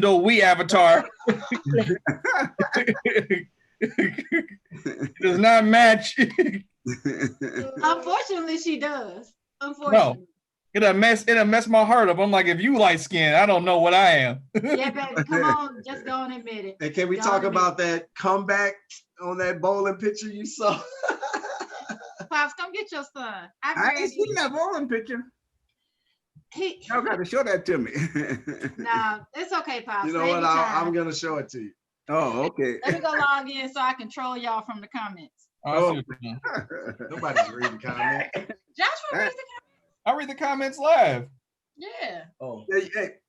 No, we avatar. It does not match. Unfortunately, she does. No, it'll mess my heart up. I'm like, if you light skinned, I don't know what I am. Yeah, baby, come on, just go and admit it. And can we talk about that comeback on that bowling picture you saw? Pops, come get your son. I ain't seen that bowling picture. Y'all got to show that to me. No, it's okay, Pops. You know what? I'm gonna show it to you. Oh, okay. Let me go log in so I control y'all from the comments. Oh, nobody's reading comments. Joshua reads the comments. I read the comments live. Yeah. Oh. Hey,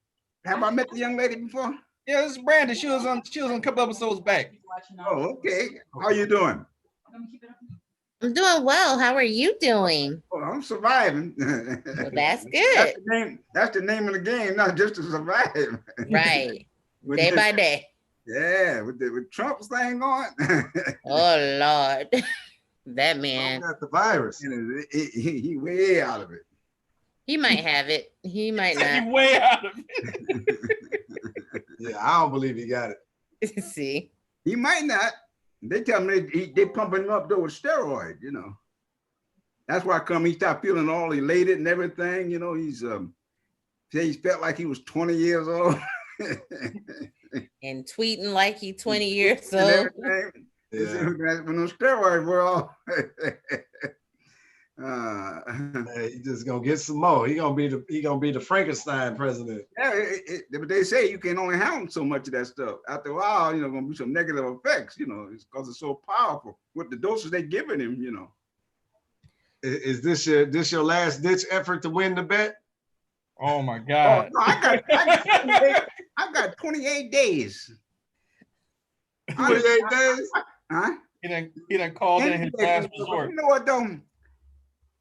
have I met the young lady before? Yeah, this is Brandon. She was on a couple episodes back. Oh, okay. How you doing? I'm doing well. How are you doing? Oh, I'm surviving. Well, that's good. That's the name of the game, not just to survive. Right. Day by day. Yeah, with Trump's thing going. Oh Lord, that man got the virus. He way out of it. He might have it. He might not. He way out of it. Yeah, I don't believe he got it. See, he might not. They tell me they pumping him up though with steroids. You know, that's why he started feeling all elated and everything. You know, he felt like he was 20 years old. And tweeting like he 20 years old. Yeah. When those steroids were all. Hey, he just gonna get some more. He gonna be the Frankenstein president. Yeah, but they say you can only handle so much of that stuff. After a while, you know, gonna be some negative effects. You know, it's because it's so powerful with the doses they giving him. You know. Is this your last ditch effort to win the bet? Oh my God! Oh, no, I got 28 days. 28 days? Huh? He done called in his last resort. You know what though?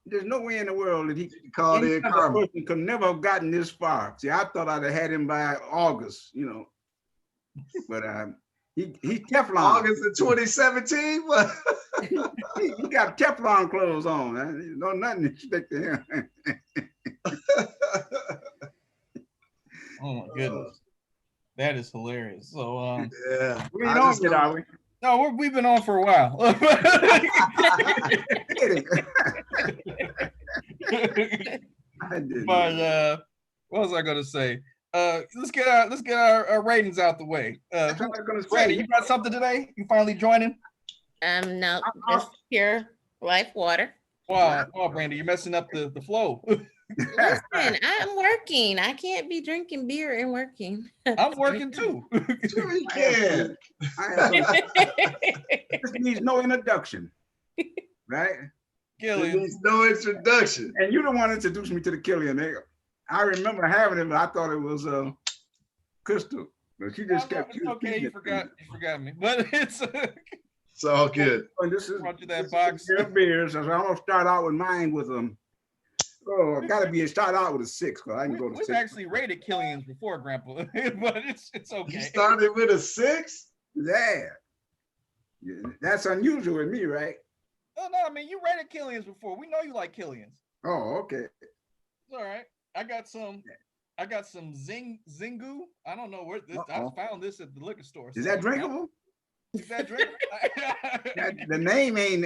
There's no way in the world that he called in karma. Person could never have gotten this far. See, I thought I'd have had him by August, you know. But he's Teflon. August of 2017? What? he got Teflon clothes on. No nothing to stick to him. Oh my goodness, that is hilarious. So yeah, we ain't on it, are we? No, we've been on for a while. But what was I gonna say? Let's get our ratings out the way. Randy, you got something today? You finally joining? No, just pure life water. Wow, Brandy, you're messing up the flow. Listen, I'm working. I can't be drinking beer and working. I'm working too. Sure you can. This needs no introduction, right? Killian. Needs no introduction. And you the one introduced me to the Killian. I remember having him, but I thought it was Crystal. But she just kept. It's okay, you forgot me. But it's all good. And this is brought you that box of beers. So I'm gonna start out with mine with Oh, gotta start out with a 6 because I can go to 6. We've actually rated Killian's before, Grandpa, but it's okay. You started with a 6? Yeah. That's unusual with me, right? No, I mean you rated Killian's before. We know you like Killian's. Oh, okay. It's all right. I got some Zingu. I don't know where this. I found this at the liquor store. Is that drinkable? Is that drinkable? The name ain't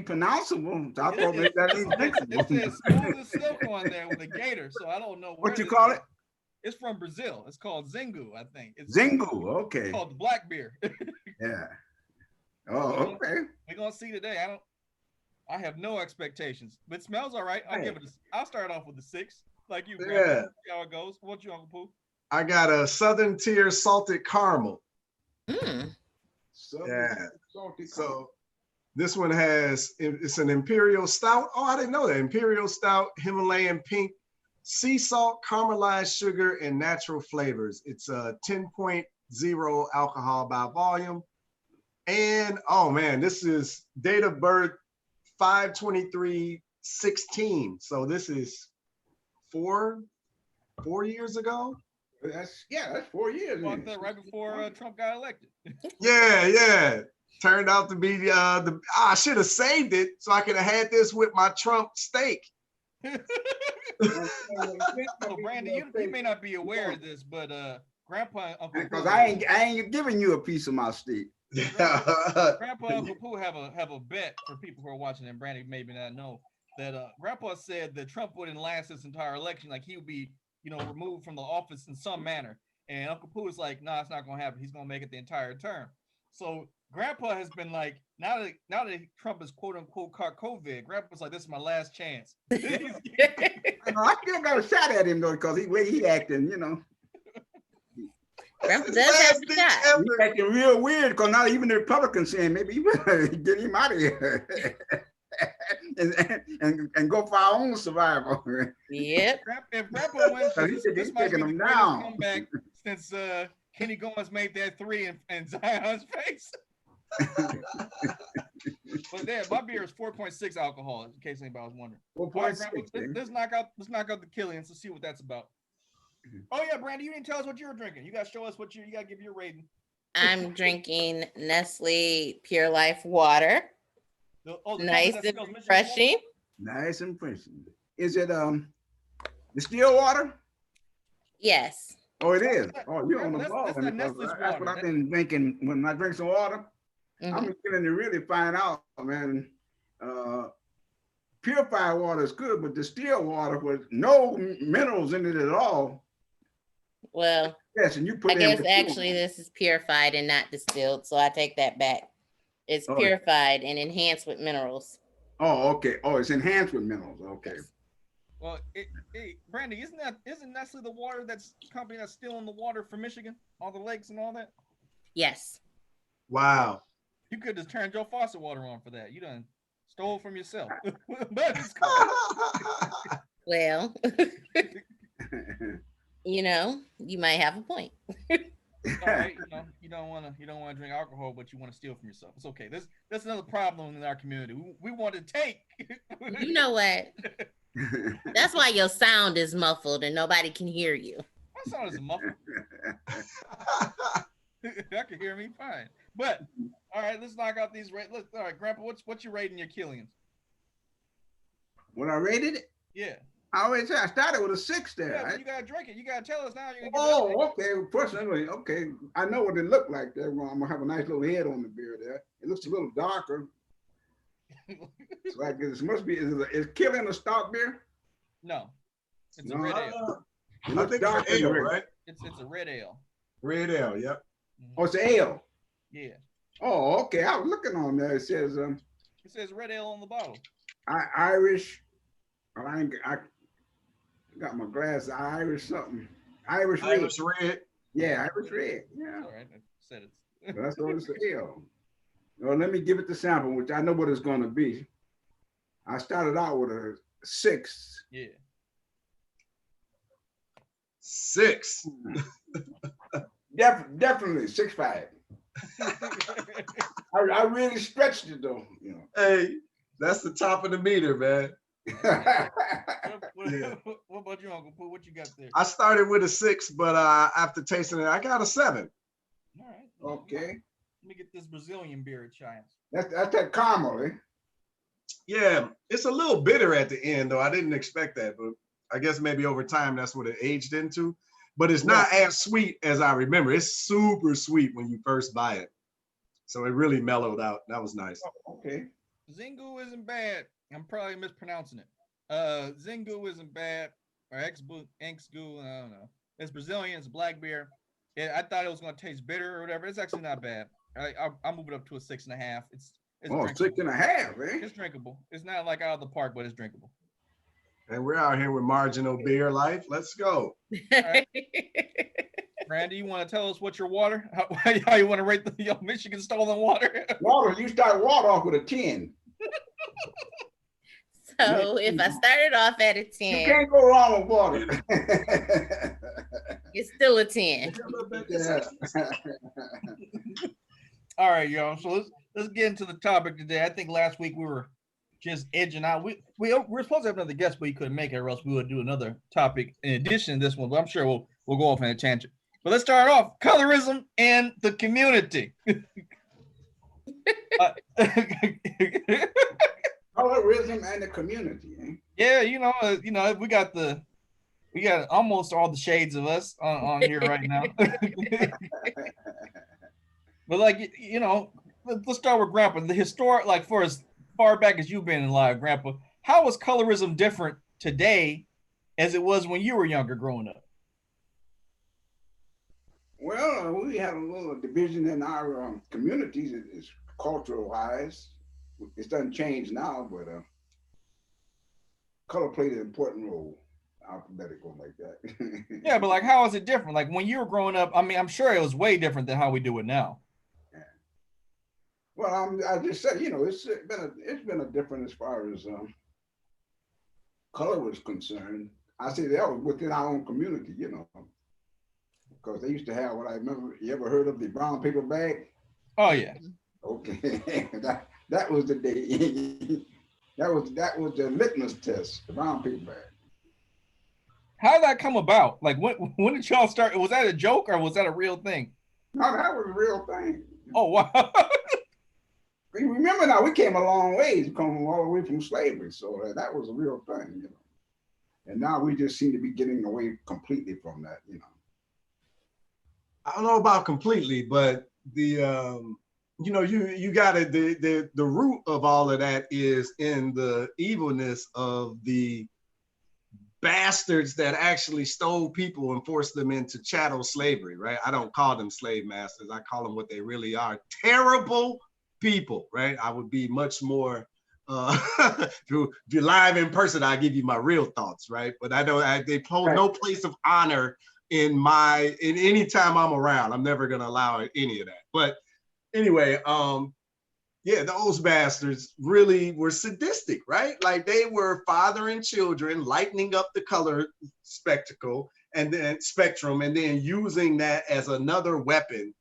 pronounceable. So I thought maybe that ain't drinkable. It says smooth as silk on there with a gator, so I don't know what you call it. It's from Brazil. It's called Zingu, I think. It's Zingu, okay. It's called the black beer. Yeah. Oh, okay. We're gonna see today. I have no expectations, but it smells all right. I'll start off with a 6, like you. Yeah. See how it goes. What you, Uncle Pooh? I got a Southern Tier salted caramel. Yeah. So this one it's an Imperial Stout. Oh, I didn't know that. Imperial Stout, Himalayan Pink, sea salt, caramelized sugar, and natural flavors. It's a 10.0 alcohol by volume. And oh man, this is date of birth 5/23/16. So this is 4 years ago. That's 4 years. Bought that right before Trump got elected. Yeah. Turned out to be I should have saved it so I could have had this with my Trump steak. So Brandon, you may not be aware of this, but Grandpa and Uncle Because Pooh, I ain't giving you a piece of my steak. Grandpa and Uncle Pooh have a bet for people who are watching, and Brandy maybe not know that Grandpa said that Trump wouldn't last this entire election, like he would be, removed from the office in some manner. And Uncle Pooh is like, no, it's not gonna happen. He's gonna make it the entire term. So Grandpa has been like, now that Trump is quote unquote caught COVID, Grandpa's like, this is my last chance. I still got a shot at him though, because he acting, Grandpa does have a shot. He's acting real weird because now even the Republicans saying maybe you better get him out of here and go for our own survival. Yep. If Grandpa wins, this might be the greatest comeback since Kenny Gomes made that 3 in Zion's face. But yeah, my beer is 4.6 alcohol, in case anybody was wondering. 4.6. Let's knock out the Killians to see what that's about. Oh yeah, Brandy, you didn't tell us what you were drinking. You gotta show us you gotta give your rating. I'm drinking Nestle Pure Life water. Nice and refreshing. Nice and refreshing. Is it the still water? Yes. Oh, it is. Oh, you're on the ball. That's That's what I've been drinking when I drink some water. I'm beginning to really find out, man. Purified water is good, but distilled water with no minerals in it at all. Well, yes, and you put. I guess actually this is purified and not distilled, so I take that back. It's purified and enhanced with minerals. Oh, okay. Oh, it's enhanced with minerals. Okay. Yes. Well, Brandy, isn't Nestle the water company that's stealing the water from Michigan, all the lakes and all that? Yes. Wow. You could just turn Joe Faucet water on for that. You done stole from yourself. But it's cool. Well, you might have a point. All right, you don't want to drink alcohol, but you want to steal from yourself. It's okay. That's another problem in our community. We want to take. You know what? That's why your sound is muffled and nobody can hear you. My sound is muffled. I can hear me fine. But all right, let's knock out these rates. All right, Grandpa, what's your rating your Killians? What I rated it? Yeah. I always say I started with a 6 there. Yeah, you gotta drink it. You gotta tell us now. Okay. Personally, okay. I know what it looked like there. Well, I'm gonna have a nice little head on the beer there. It looks a little darker. It's like it must be. Is Killian a stout beer? No, it's a red ale. I think it's ale, right? It's a red ale. Red ale, yep. Oh, it's ale. Yeah. Oh, okay. I was looking on there. It says red ale on the bottle. Irish. I got my glass. Irish something. Irish red. Yeah, Irish red. Yeah. All right, I said it. That's what it's ale. Well, let me give it the sample, which I know what it's going to be. I started out with a 6. Yeah. 6. Definitely 6.5. I really stretched it though. Hey, that's the top of the meter, man. What about you, Uncle Pooh? What you got there? I started with a 6, but after tasting it, I got a 7. All right. Okay. Let me get this Brazilian beer at Giants. That's that caramel, eh? Yeah, it's a little bitter at the end, though. I didn't expect that, but I guess maybe over time that's what it aged into. But it's not as sweet as I remember. It's super sweet when you first buy it. So it really mellowed out. That was nice. Oh, okay. Zingu isn't bad. I'm probably mispronouncing it. Zingu isn't bad. Or Xgu, I don't know. It's Brazilian, it's black beer. Yeah, I thought it was going to taste bitter or whatever. It's actually not bad. I'll move it up to a 6.5. It's 6.5, eh? It's drinkable. It's not like out of the park, but it's drinkable. And we're out here with marginal beer life. Let's go. Right. Randy, you want to tell us what your water? How you want to rate the Michigan stolen water? Water, you start water off with a 10. So if I started off at a 10, you can't go wrong with water. It's still a 10. Yeah. All right, y'all. So let's get into the topic today. I think last week we were just edging out. We were supposed to have another guest, but he couldn't make it, or else we would do another topic in addition to this one. But I'm sure we'll go off on a tangent. But let's start off colorism and the community. Colorism and the community, eh? Yeah, we got the We got almost all the shades of us on here right now. But like, you know, let's start with Grandpa. The historic, like for as far back as you've been in life, Grandpa, how is colorism different today as it was when you were younger growing up? Well, we had a little division in our communities. It's cultural wise. It doesn't change now, but color played an important role. Alphabetical like that. Yeah, but like, how is it different? Like when you were growing up, I mean, I'm sure it was way different than how we do it now. Yeah. Well, I just said, you know, it's been a different as far as color was concerned. I say that was within our own community, you know, because they used to have what I remember. You ever heard of the brown paper bag? Oh yeah. Okay, that was the day. that was the litmus test, the brown paper bag. How did that come about? Like when did y'all start? Was that a joke or was that a real thing? No, that was a real thing. Oh wow. Remember now, we came a long ways, we come all the way from slavery, so that was a real thing, you know. And now we just seem to be getting away completely from that, you know. I don't know about completely, but the you know, you got it. The root of all of that is in the evilness of the bastards that actually stole people and forced them into chattel slavery, right? I don't call them slave masters. I call them what they really are: terrible people, right? I would be much more if you're live in person, I give you my real thoughts, right? But they hold no place of honor in any time I'm around. I'm never gonna allow any of that. But anyway, yeah, those bastards really were sadistic, right? Like they were fathering children, lightening up the color spectrum, and then using that as another weapon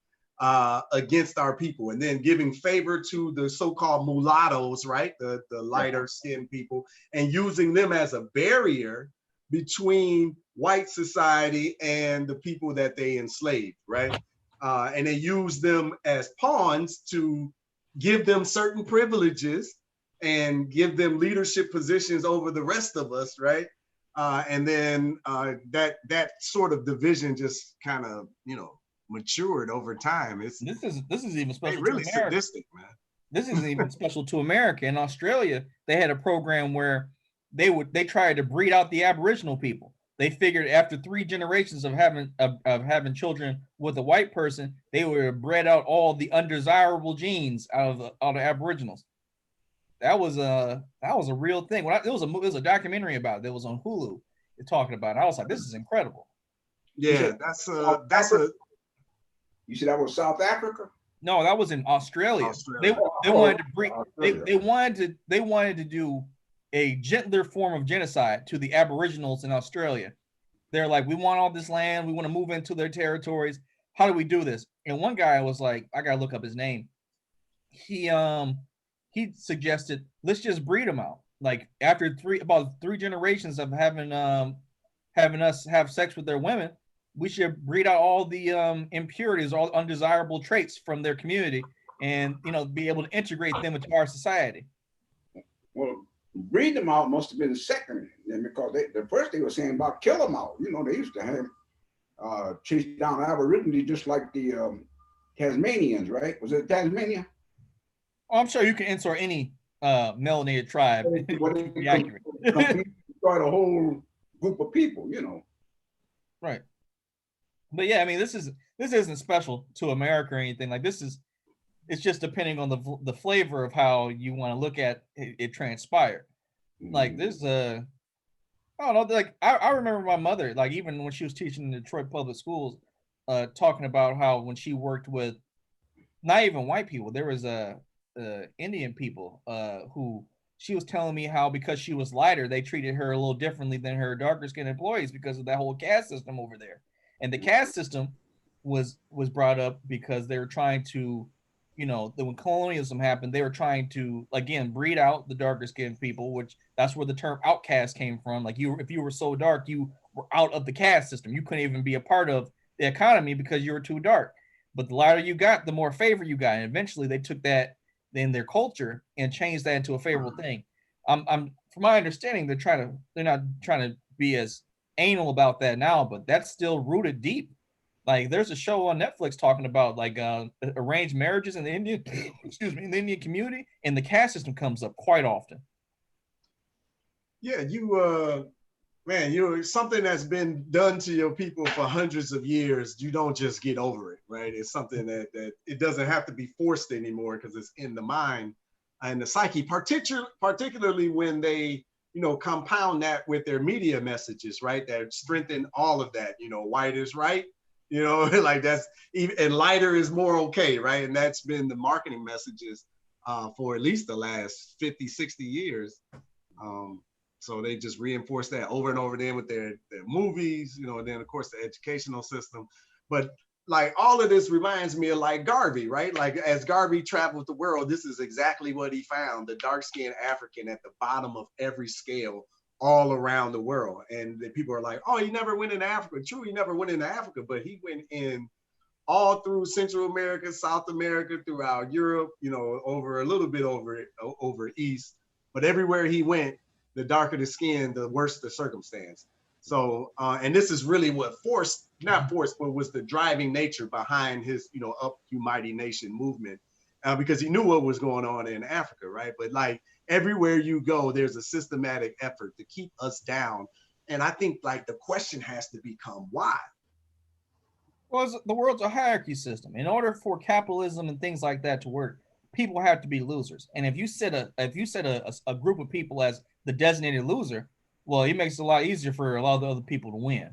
against our people, and then giving favor to the so-called mulattoes, right? The lighter skinned people, and using them as a barrier between white society and the people that they enslaved, right? And they use them as pawns to give them certain privileges and give them leadership positions over the rest of us, right? And then that sort of division just kind of, you know, matured over time. This is even special. Really to America. sadistic, man. This isn't even special to America. In Australia, they had a program where they tried to breed out the Aboriginal people. They figured after 3 generations of having children with a white person, they would bred out all the undesirable genes out of the Aboriginals. That was a real thing. It was a documentary about it that was on Hulu. Talking about it. I was like, this is incredible. Yeah, that's a. You said that was South Africa? No, that was in Australia. They wanted to breed. They wanted to do a gentler form of genocide to the Aboriginals in Australia. They're like, we want all this land. We want to move into their territories. How do we do this? And one guy was like, I gotta look up his name. He suggested, let's just breed them out. Like after about 3 generations of having us have sex with their women, we should breed out all the impurities, all undesirable traits from their community, and be able to integrate them into our society. Well, breed them out must have been the second, because the first they were saying about kill them out. They used to have chase down Aborigines just like the Tasmanians, right? Was it Tasmania? Oh, I'm sure you can insert any melanated tribe. Be accurate. Start a whole group of people, Right. But yeah, I mean, this isn't special to America or anything. Like it's just depending on the flavor of how you want to look at it transpire. Like there's I don't know, like I remember my mother, like even when she was teaching in Detroit public schools, talking about how when she worked with not even white people, there was Indian people who she was telling me how because she was lighter, they treated her a little differently than her darker skinned employees because of that whole caste system over there. And the caste system was brought up because they were trying to, when colonialism happened, they were trying to, again, breed out the darker skinned people, which that's where the term outcast came from. Like if you were so dark, you were out of the caste system. You couldn't even be a part of the economy because you were too dark. But the lighter you got, the more favor you got. And eventually they took that in their culture and changed that into a favorable thing. From my understanding, they're not trying to be as anal about that now, but that's still rooted deep. Like there's a show on Netflix talking about like arranged marriages in the Indian, excuse me, in the Indian community, and the caste system comes up quite often. Yeah, man, you're something that's been done to your people for hundreds of years. You don't just get over it, right? It's something that it doesn't have to be forced anymore because it's in the mind and the psyche, particularly when they, compound that with their media messages, right? That strengthen all of that, white is right, like that's even, and lighter is more okay, right? And that's been the marketing messages for at least the last 50, 60 years. So they just reinforce that over and over again with their movies, and then of course the educational system. But like all of this reminds me of like Garvey, right? Like as Garvey traveled the world, this is exactly what he found: the dark-skinned African at the bottom of every scale all around the world. And the people are like, oh, he never went into Africa. True, he never went into Africa, but he went in all through Central America, South America, throughout Europe, over a little bit over east. But everywhere he went, the darker the skin, the worse the circumstance. So, and this is really what not forced, but was the driving nature behind his, Up You Mighty Nation movement, because he knew what was going on in Africa, right? But like everywhere you go, there's a systematic effort to keep us down. And I think like the question has to become why? Well, the world's a hierarchy system. In order for capitalism and things like that to work, people have to be losers. And if you set a group of people as the designated loser, well, it makes it a lot easier for a lot of the other people to win.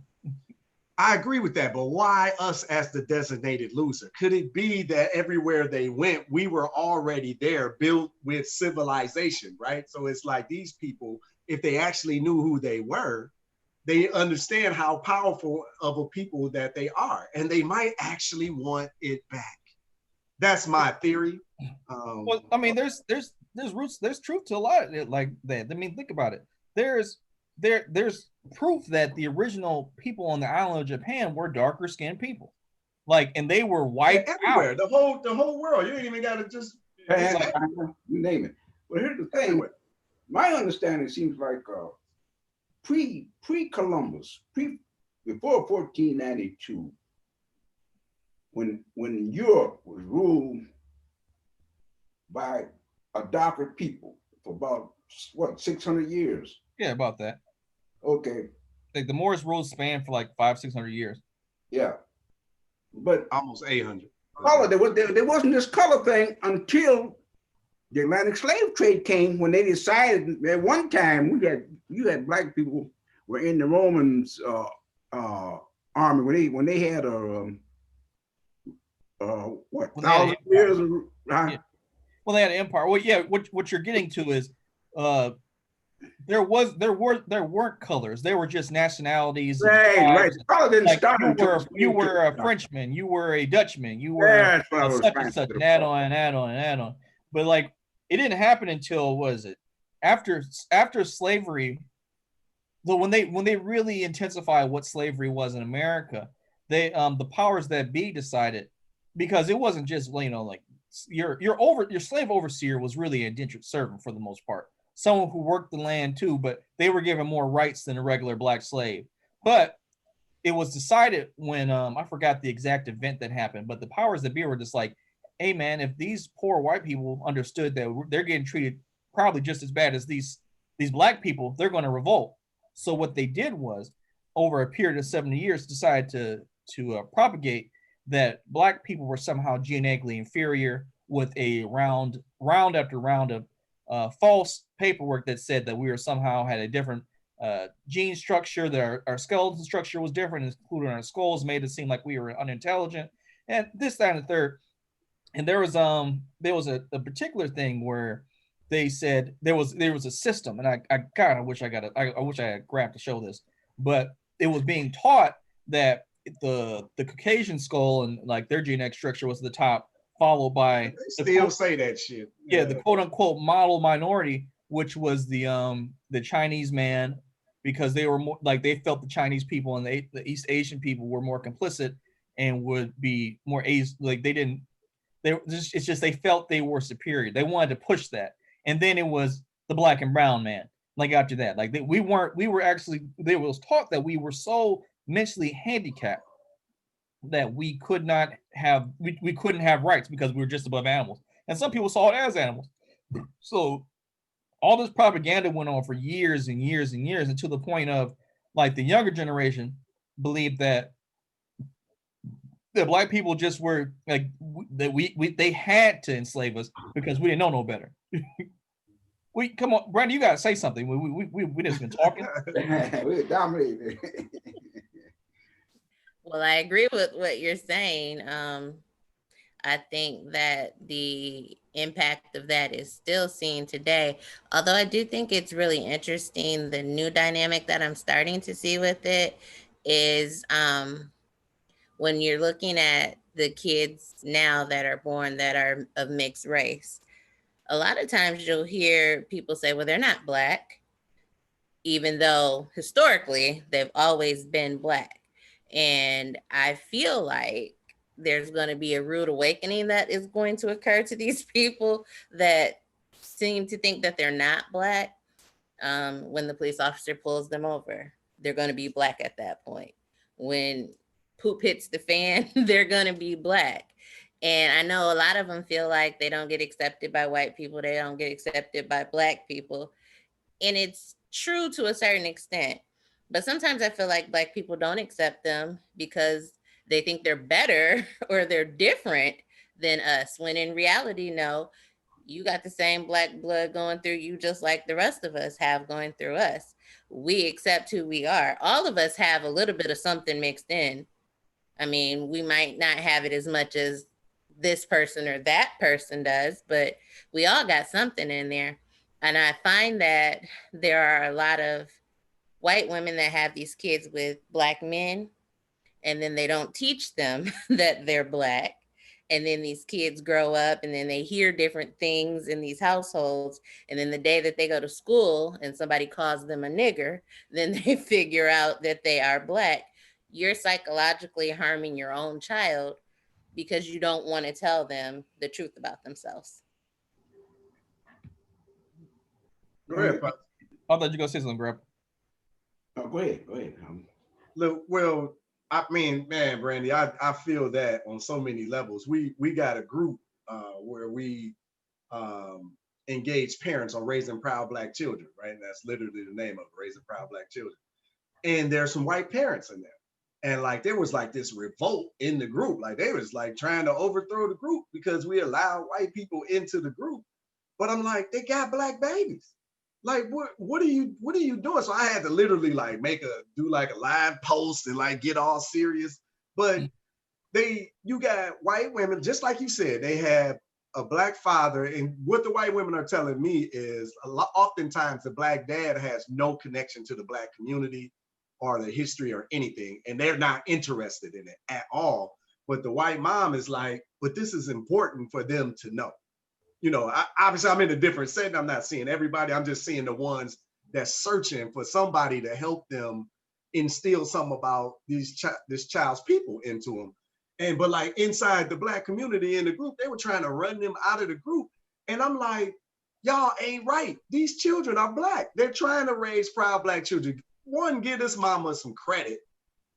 I agree with that, but why us as the designated loser? Could it be that everywhere they went, we were already there, built with civilization, right? So it's like these people, if they actually knew who they were, they understand how powerful of a people that they are, and they might actually want it back. That's my theory. Well, I mean, there's roots, there's truth to a lot of it like that. I mean, think about it. There's proof that the original people on the island of Japan were darker skinned people, like, and they were wiped everywhere. out. The whole world. You ain't even got to just you name it. But here's the thing. Everywhere. My understanding seems like pre-Columbus, before 1492, when Europe was ruled by a darker people for about 600 years. Yeah, about that. Okay. Like the Moorish rule spanned for like 500-600 years. Yeah, but almost 800. Color, there wasn't this color thing until the Atlantic slave trade came, when they decided at one time you had black people were in the Romans army when they had what 1,000 years of, yeah. Well, they had an empire. Well, yeah. What you're getting to is there weren't colors. There were just nationalities. Right. Color didn't like start. You were a Frenchman. You were a Dutchman. You were such and such. And add on. But like, it didn't happen until, was it after slavery? Though when they really intensified what slavery was in America, they the powers that be decided, because it wasn't just like your slave overseer was really an indentured servant for the most part, someone who worked the land too, but they were given more rights than a regular black slave. But it was decided when I forgot the exact event that happened, but the powers that be were just like, hey man, if these poor white people understood that they're getting treated probably just as bad as these black people, they're going to revolt. So what they did was, over a period of 70 years, decided to propagate that black people were somehow genetically inferior, with a round after round of false paperwork that said that we were somehow had a different gene structure, that our skeleton structure was different, including our skulls, made it seem like we were unintelligent, and this, that, and the third. And there was a particular thing where they said there was a system, and I kind of wish I had grabbed to show this, but it was being taught that the Caucasian skull and like their genetic structure was at the top, followed by say that shit. Yeah, the quote unquote model minority, which was the Chinese man, because they were more like, they felt the Chinese people and the East Asian people were more complicit and would be more like it's just they felt they were superior. They wanted to push that. And then it was the black and brown man. Like after that, like we were actually, there was taught that we were so mentally handicapped that we could not have, we couldn't have rights because we were just above animals. And some people saw it as animals. So all this propaganda went on for years and years and years, and to the point of like the younger generation believed that black people just were like that they had to enslave us because we didn't know no better. We come on, Brandon, you gotta say something. We just been talking. We're dominating. Well, I agree with what you're saying. I think that the impact of that is still seen today. Although I do think it's really interesting, the new dynamic that I'm starting to see with it is when you're looking at the kids now that are born that are of mixed race. A lot of times you'll hear people say, well, they're not black, even though historically they've always been black. And I feel like there's going to be a rude awakening that is going to occur to these people that seem to think that they're not black. When the police officer pulls them over, they're going to be black at that point. When poop hits the fan, they're going to be black. And I know a lot of them feel like they don't get accepted by white people. They don't get accepted by black people. And it's true to a certain extent. But sometimes I feel like black people don't accept them because they think they're better or they're different than us. When in reality, no, you got the same black blood going through you just like the rest of us have going through us. We accept who we are. All of us have a little bit of something mixed in. I mean, we might not have it as much as this person or that person does, but we all got something in there. And I find that there are a lot of white women that have these kids with black men, and then they don't teach them that they're black. And then these kids grow up and then they hear different things in these households. And then the day that they go to school and somebody calls them a nigger, then they figure out that they are black. You're psychologically harming your own child because you don't want to tell them the truth about themselves. Go ahead, Pop. I thought you gonna say something, Grandpa. Oh, go ahead. Look, well, I mean, man, Brandy, I feel that on so many levels. We got a group where we engage parents on raising proud black children, right? And that's literally the name of it, Raising Proud Black Children. And there's some white parents in there. And like there was like this revolt in the group. Like they was like trying to overthrow the group because we allowed white people into the group. But I'm like, they got black babies. Like what are you doing? So I had to literally like do like a live post and like get all serious. But you got white women, just like you said, they have a black father. And what the white women are telling me is oftentimes the black dad has no connection to the black community or the history or anything, and they're not interested in it at all. But the white mom is like, but this is important for them to know. You know, obviously I'm in a different setting. I'm not seeing everybody. I'm just seeing the ones that's searching for somebody to help them instill something about this child's people into them. But like inside the black community in the group, they were trying to run them out of the group. And I'm like, y'all ain't right. These children are black. They're trying to raise proud black children. One, give this mama some credit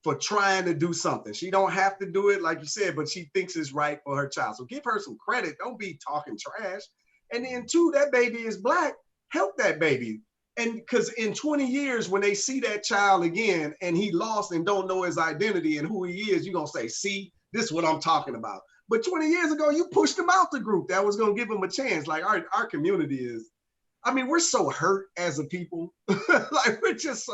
for trying to do something. She don't have to do it, like you said, but she thinks it's right for her child. So give her some credit. Don't be talking trash. And then two, that baby is black. Help that baby. And because in 20 years, when they see that child again and he lost and don't know his identity and who he is, you're going to say, see, this is what I'm talking about. But 20 years ago, you pushed him out the group. That was going to give him a chance. Like our community is, I mean, we're so hurt as a people. Like we're just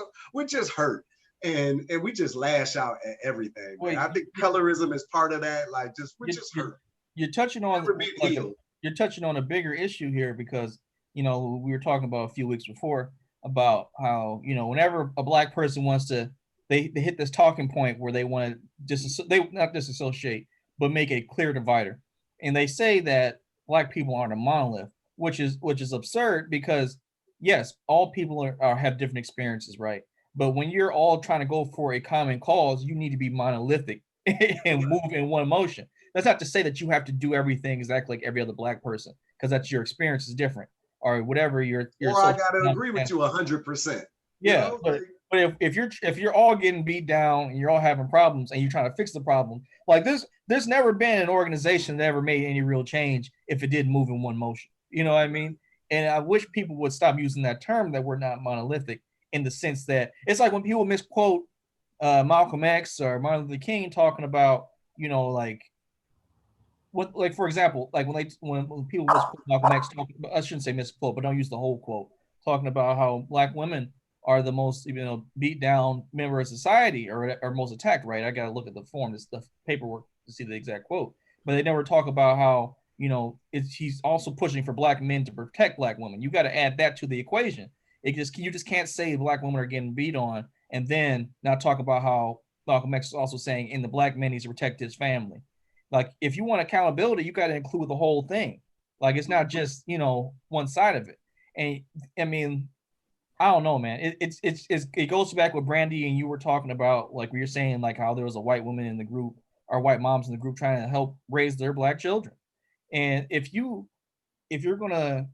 hurt. And we just lash out at everything. Wait, I think colorism is part of that. Like we're just hurt. You're touching on you're touching on a bigger issue here because we were talking about a few weeks before about how whenever a black person wants to, they hit this talking point where they want to not disassociate but make a clear divider, and they say that black people aren't a monolith, which is absurd because yes, all people have different experiences, right? But when you're all trying to go for a common cause, you need to be monolithic and move in one motion. That's not to say that you have to do everything exactly like every other black person, because that's your experience is different. or whatever your Or I gotta agree with you 100%. Yeah, but if you're all getting beat down and you're all having problems and you're trying to fix the problem, like there's never been an organization that ever made any real change if it didn't move in one motion. You know what I mean? And I wish people would stop using that term that we're not monolithic, in the sense that it's like when people misquote Malcolm X or Martin Luther King talking about, you know, like what, like for example, like when people misquote Malcolm X, I shouldn't say misquote, but don't use the whole quote, talking about how Black women are the most, you know, beat down member of society, or most attacked, right? I got to look at the form, the paperwork to see the exact quote, but they never talk about how, you know, he's also pushing for Black men to protect Black women. You got to add that to the equation. You just can't say Black women are getting beat on and then not talk about how Malcolm X is also saying in the Black man needs to protect his family. Like, if you want accountability, you got to include the whole thing. Like, it's not just, you know, one side of it. And I mean, I don't know, man. It goes back with Brandy and you were talking about, like, we were saying, like, how there was a white woman in the group, or white moms in the group trying to help raise their Black children. And if you're gonna,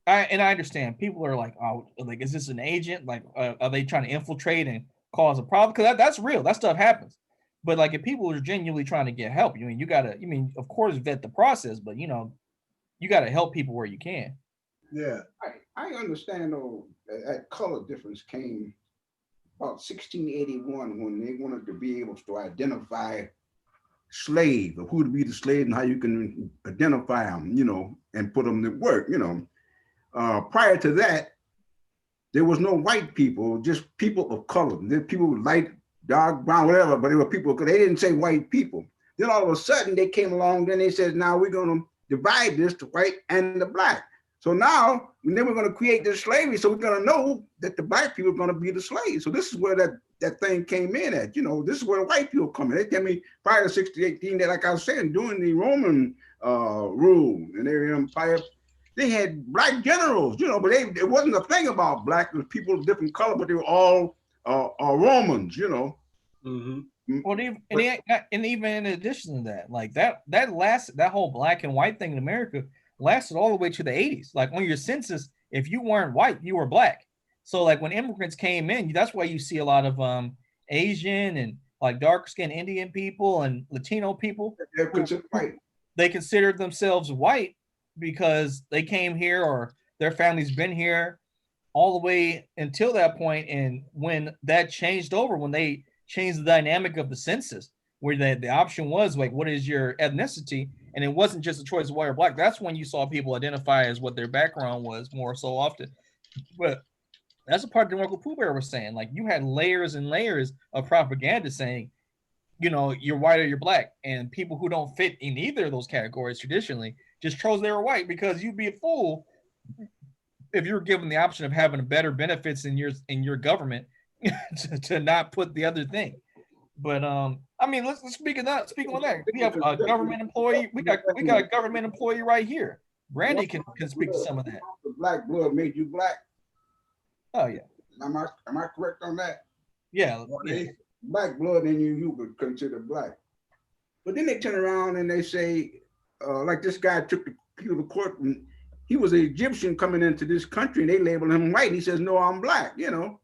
I understand people are like, oh, like, is this an agent? Like, are they trying to infiltrate and cause a problem? Because that's real. That stuff happens. But like, if people are genuinely trying to get help, of course, vet the process, but you know, you gotta help people where you can. Yeah. I understand though that color difference came about 1681 when they wanted to be able to identify slave, or who to be the slave and how you can identify them, you know, and put them to work, you know. Prior to that, there was no white people, just people of color. There people light, dark, brown, whatever, but they were people, because they didn't say white people. Then all of a sudden they came along, then they said, now we're going to divide this to white and the Black. So now, then we're going to create this slavery, so we're going to know that the Black people are going to be the slaves. So this is where that thing came in at, you know, this is where the white people come in. They tell me prior to 1618, that, like I was saying, during the Roman rule and their empire, they had Black generals, you know, but it wasn't a thing about Black. It was people of different color, but they were all Romans, you know. Mm-hmm. Well, and even in addition to that, like that whole Black and white thing in America lasted all the way to the 80s. Like, on your census, if you weren't white, you were Black. So like, when immigrants came in, that's why you see a lot of Asian and like dark skinned Indian people and Latino people. They're considered white. They considered themselves white because they came here, or their family's been here all the way until that point. And when that changed over, when they changed the dynamic of the census, where the option was like, what is your ethnicity? And it wasn't just a choice of white or Black. That's when you saw people identify as what their background was more so often. But that's the part that Uncle Pooh Bear was saying. Like, you had layers and layers of propaganda saying, you know, you're white or you're Black. And people who don't fit in either of those categories traditionally just chose they were white, because you'd be a fool if you were given the option of having better benefits in your government to not put the other thing. But I mean, let's speak on that. We have a government employee. We got a government employee right here. Brandy can speak to some of that. The Black blood made you Black. Oh yeah. Am I correct on that? Yeah. Black blood in you would consider Black. But then they turn around and they say, like this guy took the people to court, and he was an Egyptian coming into this country, and they labeled him white. And he says, no, I'm Black, you know.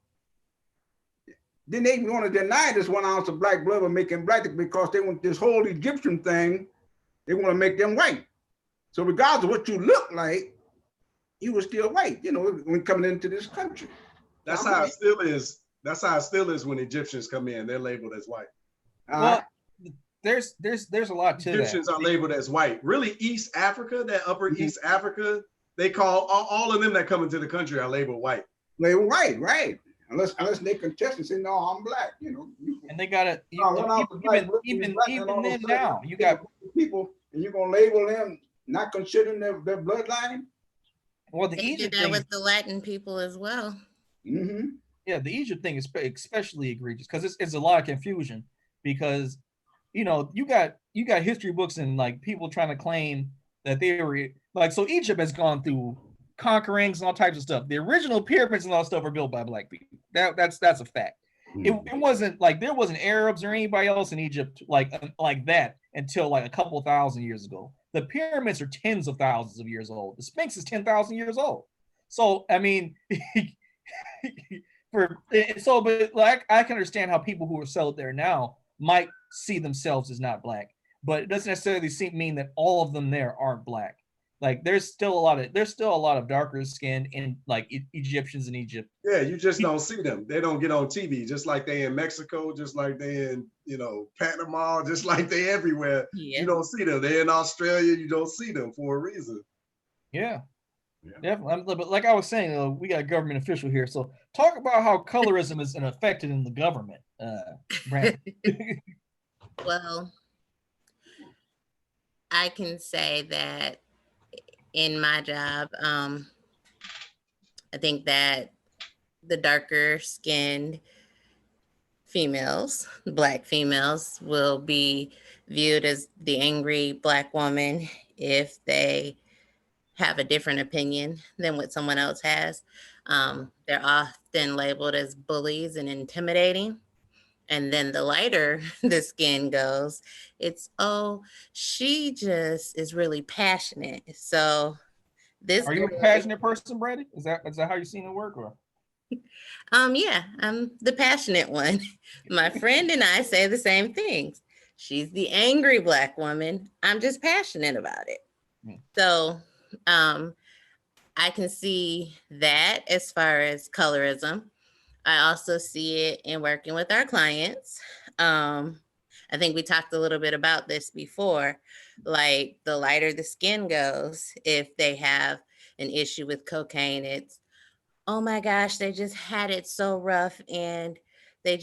Then they want to deny this 1 ounce of Black blood of making Black, because they want this whole Egyptian thing, they want to make them white. So regardless of what you look like, you were still white, you know, when coming into this country. That's how it still is. That's how it still is when Egyptians come in. They're labeled as white. Well, there's a lot to Egyptians that. are labeled as white. Really, East Africa, that upper East Africa, they call all of them that come into the country are labeled white. Labeled white, right? Unless they contest and say, no, I'm Black, you know. And they got it. Even then now, you got people, and you're gonna label them not considering their bloodline. Well, the They Egypt did that thing, with the Latin people as well. Mm-hmm. yeah, the Egypt thing is especially egregious because it's a lot of confusion, because you know, you got history books and like people trying to claim that they were like, so Egypt has gone through conquerings and all types of stuff. The original pyramids and all stuff were built by Black people. That's a fact. Mm-hmm. It wasn't like there wasn't Arabs or anybody else in Egypt like that until like a couple thousand years ago. The pyramids are tens of thousands of years old. The Sphinx is 10,000 years old. So I mean, but like I can understand how people who are settled there now might see themselves as not black, but it doesn't necessarily mean that all of them there aren't black. Like there's still a lot of darker skinned in like Egyptians in Egypt. Yeah, you just don't see them. They don't get on TV, just like they in Mexico, just like they in, Panama, just like they everywhere. Yeah. You don't see them. They in Australia, you don't see them for a reason. Yeah. Definitely. But like I was saying, we got a government official here. So talk about how colorism is affected in the government, Brandon. Well, I can say that in my job, I think that the darker skinned females, black females, will be viewed as the angry black woman if they have a different opinion than what someone else has. They're often labeled as bullies and intimidating. And then the lighter the skin goes, it's, oh, she just is really passionate. So this. Are you a passionate person, Brady? Is that how you seen it work, or? Yeah, I'm the passionate one. My friend and I say the same things. She's the angry black woman. I'm just passionate about it. So I can see that as far as colorism. I also see it in working with our clients. I think we talked a little bit about this before, like the lighter the skin goes, if they have an issue with cocaine, it's, oh my gosh, they just had it so rough and they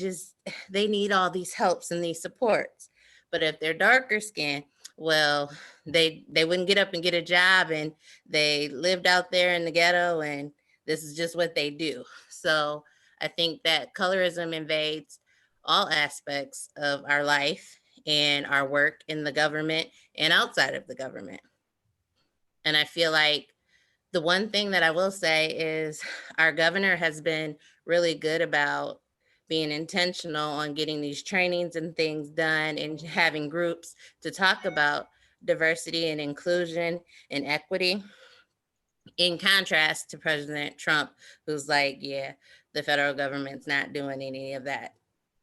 need all these helps and these supports. But if they're darker skin, well, they wouldn't get up and get a job, and they lived out there in the ghetto, and this is just what they do. So I think that colorism invades all aspects of our life and our work in the government and outside of the government. And I feel like the one thing that I will say is our governor has been really good about being intentional on getting these trainings and things done and having groups to talk about diversity and inclusion and equity, in contrast to President Trump, who's like, yeah, the federal government's not doing any of that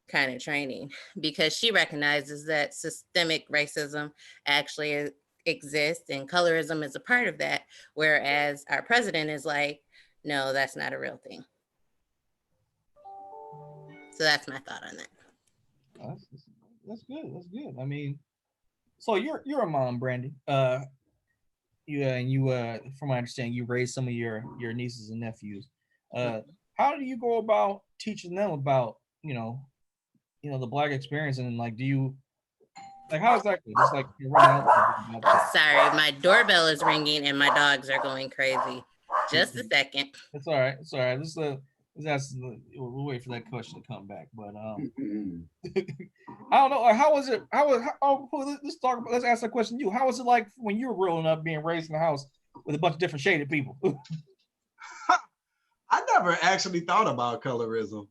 kind of training, because she recognizes that systemic racism actually exists and colorism is a part of that, whereas our president is like, no, that's not a real thing. So that's my thought on that. That's good. That's good. I mean, so you're a mom, Brandy. You from my understanding, you raised some of your nieces and nephews. How do you go about teaching them about the black experience, and like, do you like, how exactly? Just like you run out. Sorry, my doorbell is ringing and my dogs are going crazy. Just a second. It's all right. It's all right. We'll wait for that question to come back. But I don't know. How was it? Let's ask that question to you. How was it like when you were growing up, being raised in the house with a bunch of different shaded people? I never actually thought about colorism.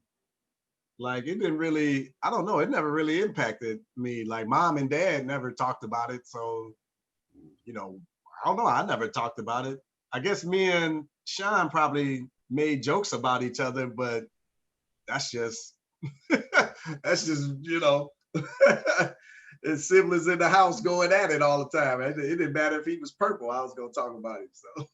Like, it didn't really, I don't know, it never really impacted me. Like, mom and dad never talked about it. So, I don't know, I never talked about it. I guess me and Sean probably made jokes about each other, but that's just, his siblings in the house going at it all the time. It didn't matter if he was purple, I was going to talk about it. So,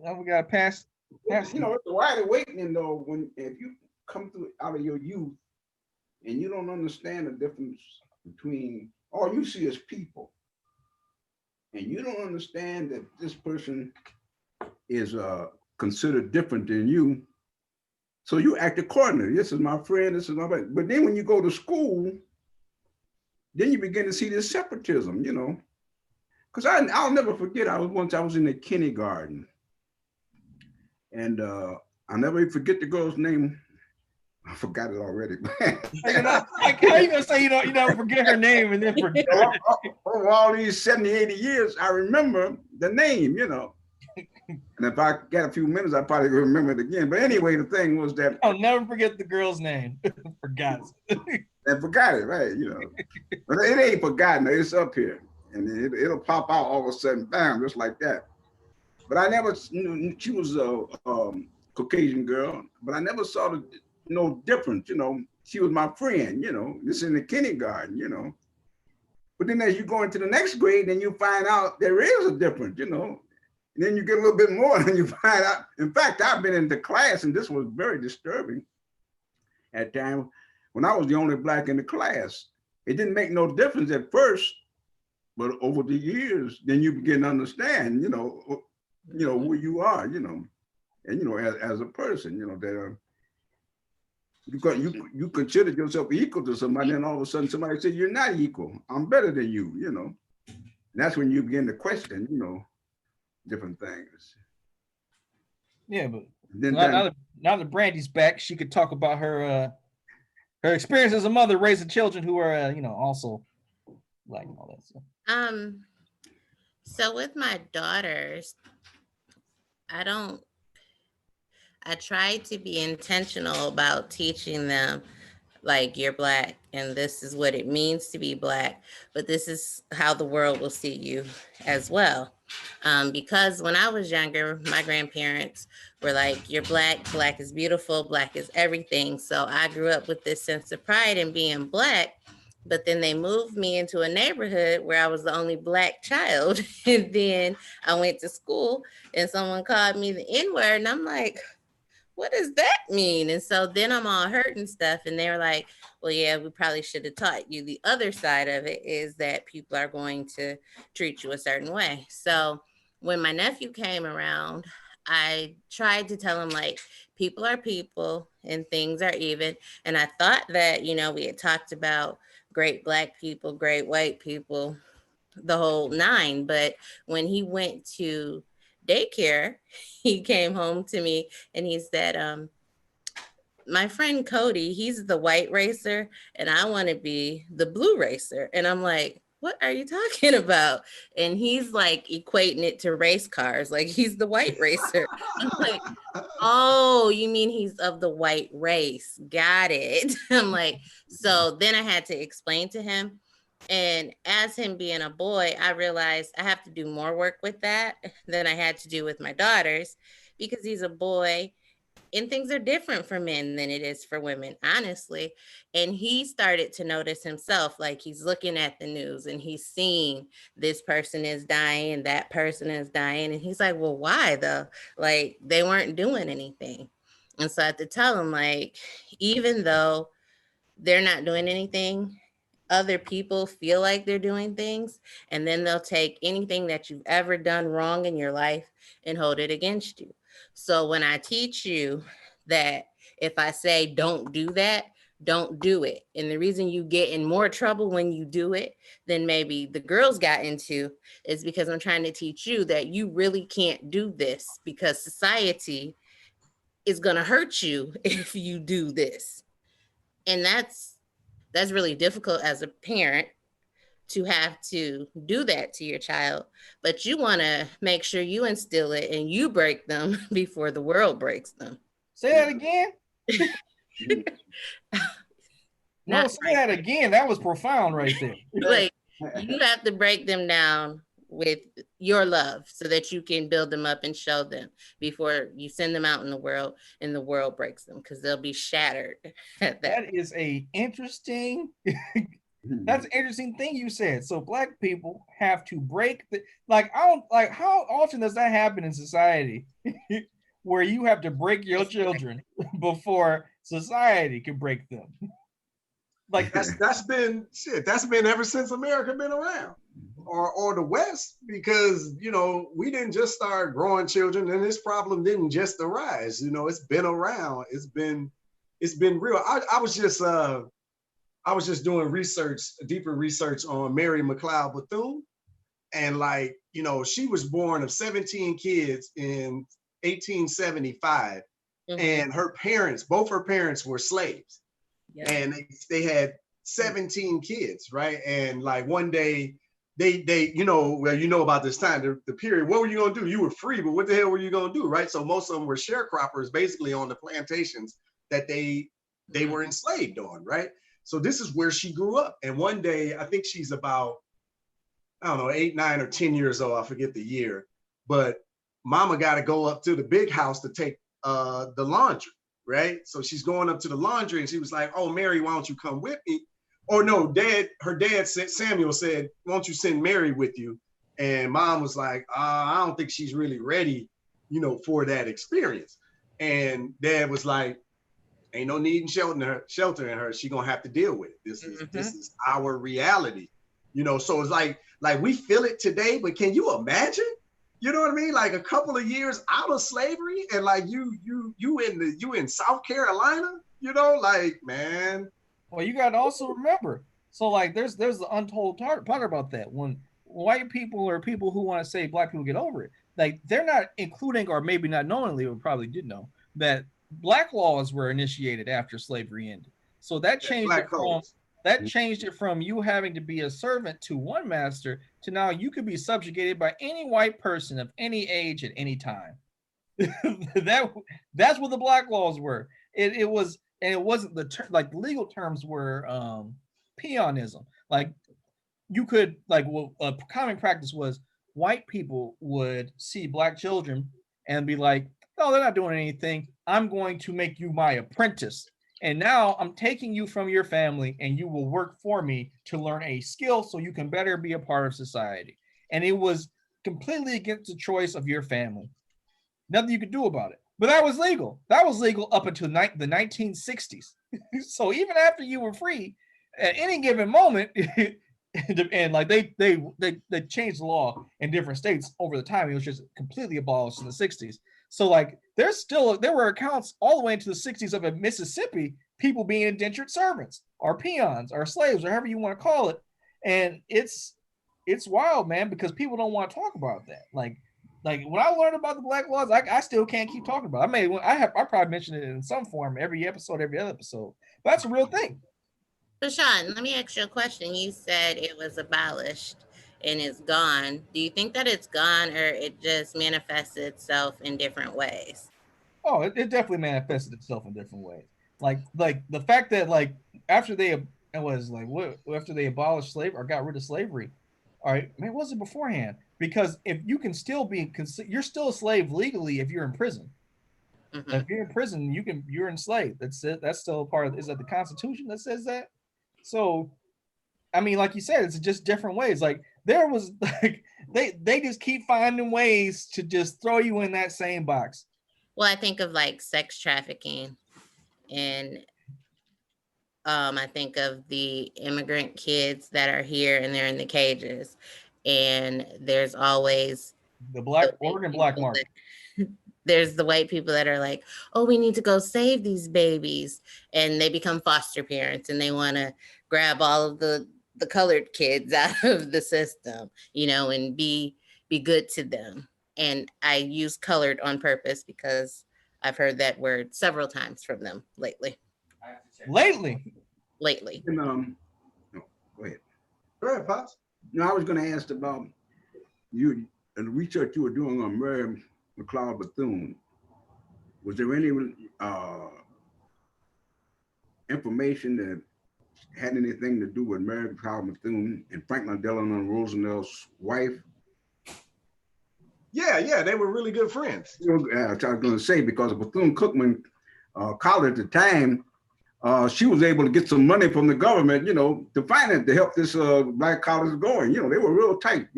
now we got to pass. It's a wide awakening though, if you come through out of your youth and you don't understand the difference between, all you see is people, and you don't understand that this person is considered different than you, so you act accordingly. This is my friend, this is my friend. But then when you go to school, then you begin to see this separatism, because I'll never forget, I was in the kindergarten, and I'll never forget the girl's name. I forgot it already. Like, how you gonna say you don't forget her name and then forget her name? Over all these 70, 80 years, I remember the name, And if I get a few minutes, I probably remember it again. But anyway, the thing was that I'll never forget the girl's name. Forgot it. I forgot it, right? But it ain't forgotten. It's up here. and it'll pop out all of a sudden, bam, just like that. But I never, she was a Caucasian girl, but I never saw the no difference. She was my friend. This in the kindergarten. But then as you go into the next grade, then you find out there is a difference. And then you get a little bit more, and you find out. In fact, I've been into class, and this was very disturbing at time when I was the only Black in the class. It didn't make no difference at first, but over the years, then you begin to understand, who you are, and as a person, that you consider yourself equal to somebody, and all of a sudden somebody says you're not equal. I'm better than you, And that's when you begin to question, different things. Yeah, but now that Brandy's back, she could talk about her experience as a mother raising children who are also Black and all that stuff. So with my daughters, I try to be intentional about teaching them, like, you're Black and this is what it means to be Black, but this is how the world will see you as well. Because when I was younger, my grandparents were like, you're Black, Black is beautiful, Black is everything. So I grew up with this sense of pride in being Black, but then they moved me into a neighborhood where I was the only Black child. And then I went to school and someone called me the N-word, and I'm like, what does that mean? And so then I'm all hurt and stuff. And they were like, well, yeah, we probably should have taught you. The other side of it is that people are going to treat you a certain way. So when my nephew came around, I tried to tell him, like, people are people and things are even. And I thought that, we had talked about great Black people, great white people, the whole nine. But when he went to daycare, he came home to me and he said, my friend Cody, he's the white racer and I want to be the blue racer. And I'm like, what are you talking about? And he's like equating it to race cars, like he's the white racer. I'm like, oh, you mean he's of the white race? Got it. I'm like, so then I had to explain to him. And as him being a boy, I realized I have to do more work with that than I had to do with my daughters, because he's a boy and things are different for men than it is for women, honestly. And he started to notice himself, like he's looking at the news and he's seeing this person is dying, that person is dying. And he's like, well, why though? Like, they weren't doing anything. And so I had to tell him, like, even though they're not doing anything, other people feel like they're doing things, and then they'll take anything that you've ever done wrong in your life and hold it against you. So when I teach you that if I say don't do that, don't do it. And the reason you get in more trouble when you do it than maybe the girls got into is because I'm trying to teach you that you really can't do this, because society is going to hurt you if you do this. And that's really difficult as a parent to have to do that to your child, but you want to make sure you instill it and you break them before the world breaks them. Say that again. No, say that again. That was profound right there. Like, you have to break them down with your love so that you can build them up and show them before you send them out in the world and the world breaks them, because they'll be shattered at that. That is a interesting that's an interesting thing you said. So Black people have to break how often does that happen in society where you have to break your children before society can break them? Like that's been ever since America been around, or the West, because we didn't just start growing children, and this problem didn't just arise. It's been around. It's been real. I was just doing deeper research on Mary McLeod Bethune, and she was born of 17 kids in 1875, and both her parents were slaves. Yeah. And they had 17 kids, right? And one day they about this time, the period, what were you gonna do? You were free, but what the hell were you gonna do, right? So most of them were sharecroppers, basically on the plantations that they were enslaved on, right? So this is where she grew up. And one day, I think she's about I don't know, 8, 9, or 10 years old. I forget the year. But mama got to go up to the big house to take the laundry, right? So she's going up to the laundry and she was like, oh, Mary, why don't you come with me? Or no, her dad said, Samuel said, why don't you send Mary with you? And mom was like, I don't think she's really ready, for that experience. And dad was like, ain't no need in sheltering her. She gonna have to deal with it. This is our reality. So it's like we feel it today, but can you imagine? You know what I mean? Like a couple of years out of slavery, and like you in South Carolina, like, man. Well, you got to also remember, so like there's the untold part about that. When white people or people who want to say black people get over it, like they're not including, or maybe not knowingly, or probably did know, that black laws were initiated after slavery ended. So that changed it from you having to be a servant to one master to now you could be subjugated by any white person of any age at any time. That's what the black laws were. It was, and it wasn't the legal terms were peonism. Like you could, like, a common practice was white people would see black children and be like, no, they're not doing anything. I'm going to make you my apprentice. And now I'm taking you from your family and you will work for me to learn a skill so you can better be a part of society. And it was completely against the choice of your family. Nothing you could do about it. But that was legal. That was legal up until the 1960s. So even after you were free, at any given moment, and like they changed the law in different states over the time. It was just completely abolished in the 60s. So like there were accounts all the way into the 60s of Mississippi, people being indentured servants or peons or slaves or however you want to call it. And it's wild, man, because people don't want to talk about that. Like when I learned about the black laws, I still can't keep talking about it. I probably mentioned it in some form every other episode. But that's a real thing. So Sean, let me ask you a question. You said it was abolished and it's gone. Do you think that it's gone, or it just manifests itself in different ways? Oh, it definitely manifested itself in different ways. Like the fact that after they abolished slavery or got rid of slavery, all right, I mean, it wasn't beforehand, because if you can still you're still a slave legally if you're in prison. Mm-hmm. If you're in prison, you're enslaved. That's it. That's still a part of. Is that the Constitution that says that? So, I mean, like you said, it's just different ways. Like there was they just keep finding ways to just throw you in that same box. Well, I think of like sex trafficking, and I think of the immigrant kids that are here and they're in the cages, and there's always the Oregon black market. There's the white people that are like, oh, we need to go save these babies, and they become foster parents and they want to grab all of the colored kids out of the system, and be good to them. And I use colored on purpose because I've heard that word several times from them lately. Lately. And, no, go ahead. Go ahead, Pops. No, I was going to ask about you and the research you were doing on Mary McLeod Bethune. Was there any information that had anything to do with Mary McLeod Bethune and Franklin Delano Roosevelt's wife? Yeah, they were really good friends. I was going to say, because Bethune-Cookman College at the time, she was able to get some money from the government, to finance, to help this black college going. They were real tight,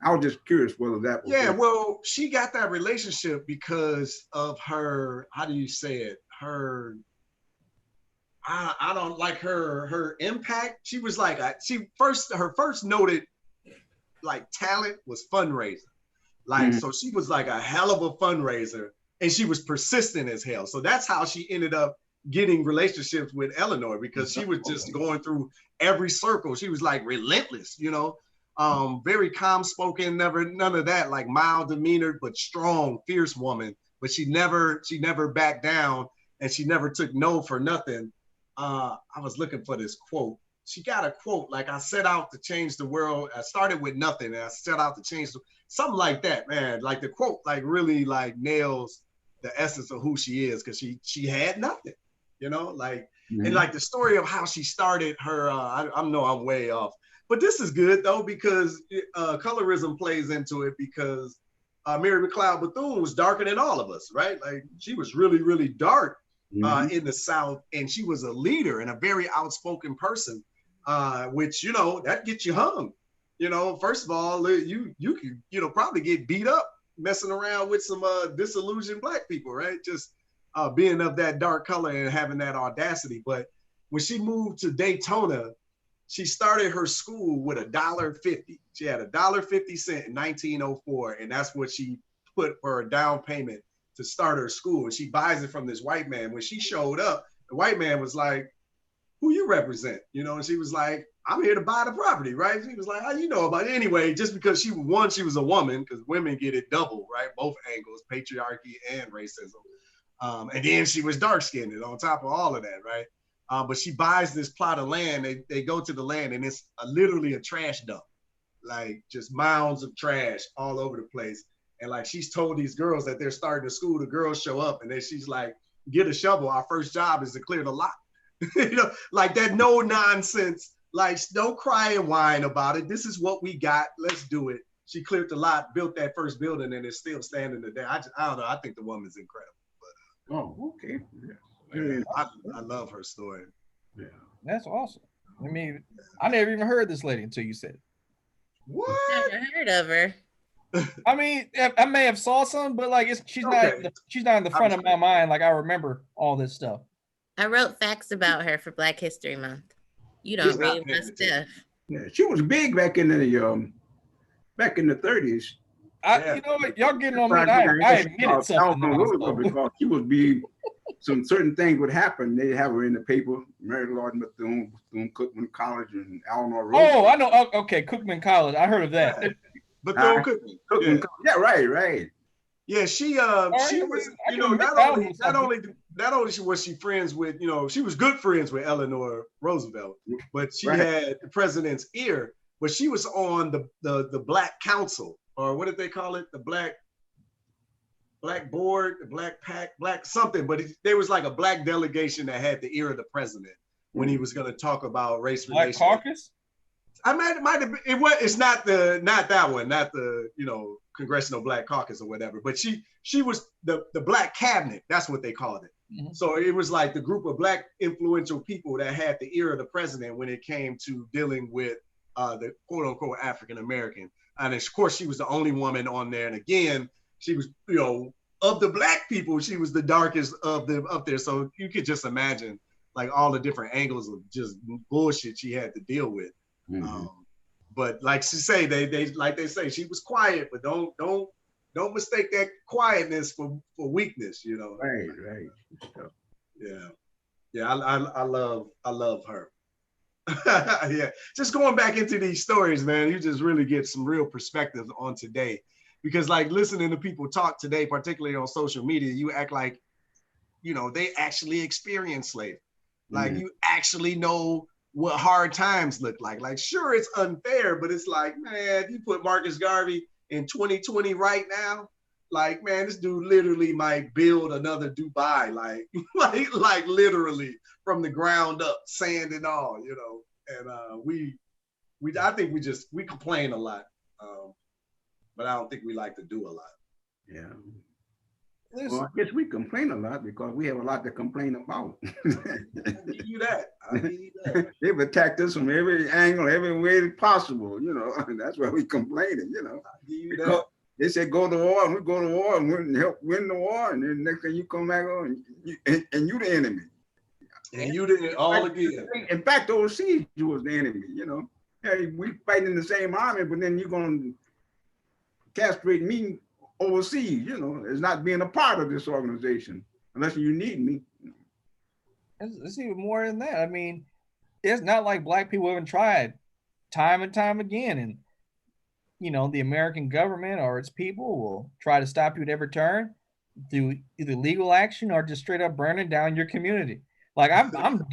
I was just curious whether that was. Yeah, well, she got that relationship because of her, how do you say it? Her, I don't like her impact. She was like, her first noted talent was fundraising. So she was like a hell of a fundraiser, and she was persistent as hell. So that's how she ended up getting relationships with Eleanor, because she was just going through every circle. She was like relentless, very calm spoken, none of that, like mild demeanor, but strong, fierce woman. But she never backed down, and she never took no for nothing. I was looking for this quote. She got a quote, like, I set out to change the world. I started with nothing and I set out to change something like that, man. Like the quote, really nails the essence of who she is, because she had nothing, and the story of how she started her, I know I'm way off, But this is good though, because colorism plays into it, because Mary McLeod Bethune was darker than all of us, right? Like she was really, really dark in the South, and she was a leader and a very outspoken person, which, you know, that gets you hung. You know, first of all, you could, you know, probably get beat up messing around with some disillusioned Black people, right? Just being of that dark color and having that audacity. But when she moved to Daytona, she started her school with $1.50. She had $1.50 in 1904, and that's what she put for a down payment to start her school. And she buys it from this white man. When she showed up, the white man was like, "Who you represent?" You know, and she was like, "I'm here to buy the property," right? She was like, "How you know about it?" Anyway, just because she was a woman, because women get it double, right? Both angles, patriarchy and racism. And then she was dark-skinned on top of all of that, right? But she buys this plot of land. They go to the land, and it's literally a trash dump, like just mounds of trash all over the place. And like she's told these girls that they're starting a school. The girls show up, and then she's like, "Get a shovel. Our first job is to clear the lot." You know, like that no nonsense. Like, don't cry and whine about it. This is what we got. Let's do it. She cleared the lot, built that first building, and it's still standing today. I don't know. I think the woman's incredible. But, oh, okay. yeah, I love her story. Yeah, that's awesome. I mean, I never even heard this lady until you said it. What? Never heard of her. I mean, I may have saw some, but like she's not in the front of my mind. Like I remember all this stuff. I wrote facts about her for Black History Month. You don't read my stuff. Yeah, she was big back in the 30s. You know what? Y'all getting on me. I admitted something. Because she would be, some certain things would happen. They'd have her in the paper. Mary Lord Bethune, Cookman College, and Eleanor Roosevelt. Oh, I know. Okay, Cookman College. I heard of that. Bethune Cookman. Yeah, right. Yeah, she was, you know, not only was she friends with, you know, she was good friends with Eleanor Roosevelt, but she had the president's ear. But she was on the Black Council, or what did they call it? The Black Board, the Black Pact, Black something. But there was like a Black delegation that had the ear of the president when he was going to talk about race relations. Black Caucus? I might have. It's not that one, not the, you know, Congressional Black Caucus or whatever. But she was the Black Cabinet. That's what they called it. Mm-hmm. So it was like the group of Black influential people that had the ear of the president when it came to dealing with the quote unquote African American. And of course, she was the only woman on there. And again, she was, you know, of the Black people, she was the darkest of them up there. So you could just imagine like all the different angles of just bullshit she had to deal with. Mm-hmm. But like she say, they like they say, she was quiet, but don't mistake that quietness for weakness, you know. Right. Yeah. I love her. Yeah, just going back into these stories, man, you just really get some real perspective on today, because like listening to people talk today, particularly on social media, you act like, you know, they actually experienced slavery. Like you actually know what hard times look like. Like, sure, it's unfair, but it's like, man, if you put Marcus Garvey in 2020 right now, like, man, this dude literally might build another Dubai, like literally from the ground up, sand and all, you know. And I think we complain a lot, but I don't think we like to do a lot. Yeah. Well, I guess we complain a lot because we have a lot to complain about. I'll give you that. They've attacked us from every angle, every way possible, you know. That's why we complaining, you know. I'll give you that. They said go to war, and we go to war and help win the war, and then next thing you come back on, and you the enemy. And you did it all again. In fact, overseas, you was the enemy, you know. Hey, we fighting in the same army, but then you're going to castrate me overseas, you know, as not being a part of this organization, unless you need me. It's even more than that. I mean, it's not like Black people haven't tried time and time again. And, you know, the American government or its people will try to stop you at every turn through either legal action or just straight up burning down your community. Like I'm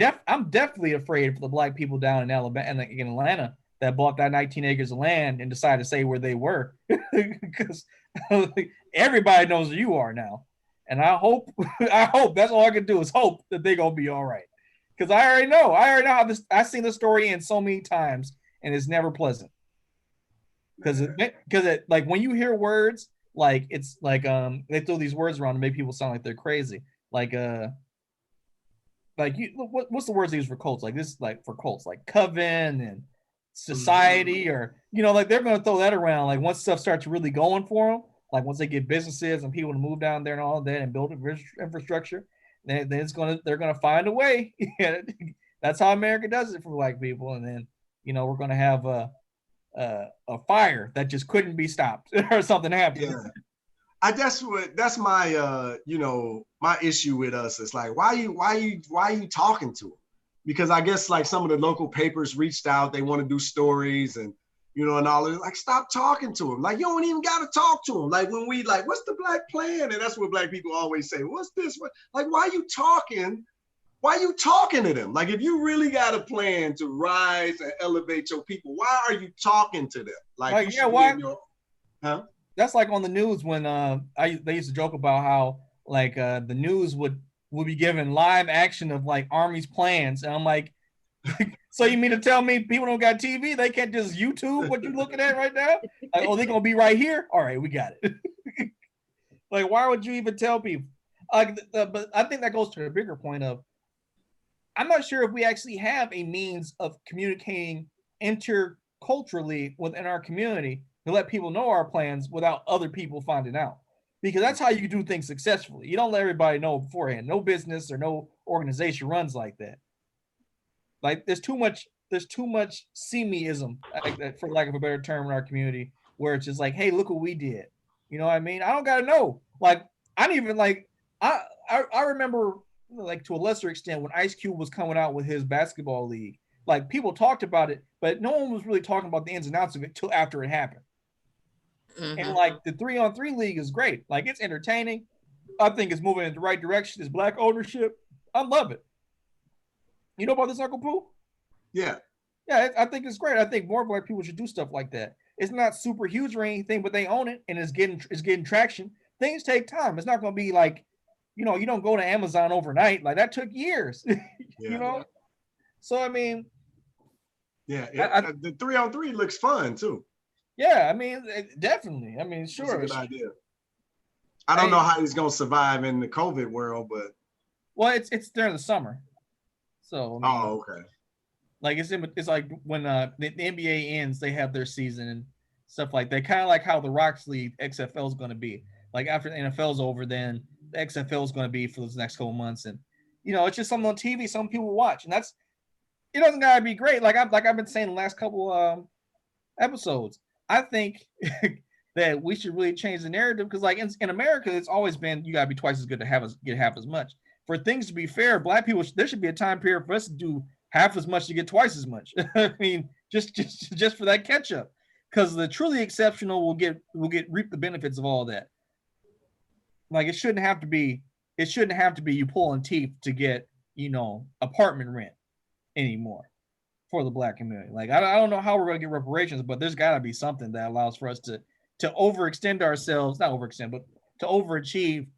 definitely afraid for the Black people down in Alabama and in Atlanta that bought that 19 acres of land and decided to say where they were, because everybody knows who you are now. And I hope that's all I can do is hope that they're gonna be all right. Because I already know how this. I've seen this story in so many times, and it's never pleasant. Because it like when you hear words like it's like they throw these words around and make people sound like they're crazy. Like what's the words they use for cults? Like this, like for cults, like coven and society, or like they're gonna throw that around. Like once stuff starts really going for them, like once they get businesses and people to move down there and all that and build infrastructure, then they're gonna find a way. That's how America does it for Black people, and then we're gonna have a fire that just couldn't be stopped or something happened. Yeah. That's my my issue with us. It's like, why are you talking to them? Because I guess like some of the local papers reached out, they want to do stories and and all that. Like, stop talking to them. Like, you don't even gotta talk to them. Like when we like, what's the Black plan? And that's what Black people always say. What's this? Like, why are you talking? Why are you talking to them? Like, if you really got a plan to rise and elevate your people, why are you talking to them? Like why? Huh? That's like on the news when they used to joke about how like the news would be given live action of like Army's plans, and I'm like, so you mean to tell me people don't got TV? They can't just YouTube what you're looking at right now? Like, oh, they're gonna be right here. All right, we got it. Like, why would you even tell people? But I think that goes to a bigger point of, I'm not sure if we actually have a means of communicating interculturally within our community to let people know our plans without other people finding out. Because that's how you do things successfully. You don't let everybody know beforehand. No business or no organization runs like that. Like there's too much see-meism, for lack of a better term, in our community, where it's just like, hey, look what we did. You know what I mean? I don't gotta know. Like, I didn't even like I remember, like, to a lesser extent, when Ice Cube was coming out with his basketball league, like people talked about it, but no one was really talking about the ins and outs of it till after it happened. Mm-hmm. And like the 3-on-3 league is great. Like, it's entertaining. I think it's moving in the right direction. It's Black ownership. I love it. You know about this, Uncle Pooh? Yeah. Yeah, I think it's great. I think more Black people should do stuff like that. It's not super huge or anything, but they own it and it's getting traction. Things take time. It's not going to be like, you don't go to Amazon overnight. Like, that took years. Yeah. So I mean, yeah, the 3-on-3 looks fun too. Yeah, I mean, definitely. I mean, sure. That's a good idea. I don't know how he's gonna survive in the COVID world, but it's during the summer. So I mean, okay. Like it's like when the NBA ends, they have their season and stuff like that. Kind of like how the Rocks League XFL is going to be. Like after the NFL's over, then the XFL is going to be for those next couple months, and it's just something on TV some people watch, and it doesn't gotta be great. Like I've been saying the last couple episodes, I think that we should really change the narrative, because like in America, it's always been you gotta be twice as good to get half as much. For things to be fair, Black people, there should be a time period for us to do half as much to get twice as much. I mean, just for that catch up, because the truly exceptional will reap the benefits of all that. Like, it shouldn't have to be you pulling teeth to get apartment rent anymore for the Black community. Like, I don't know how we're going to get reparations, but there's got to be something that allows for us to overextend ourselves, not overextend, but to overachieve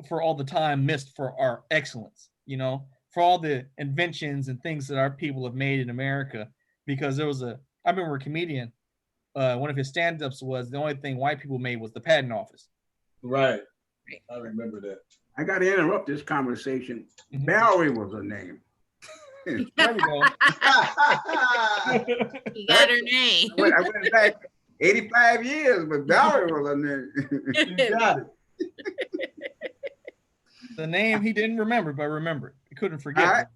for all the time missed for our excellence, for all the inventions and things that our people have made in America. Because I remember a comedian, one of his stand-ups was the only thing white people made was the patent office. Right. I remember that. I got to interrupt this conversation. Mm-hmm. Barry was her name. There we go. You got her name. I went back 85 years, but Barry was her name. You got it. The name he didn't remember, but remembered. He couldn't forget. Right.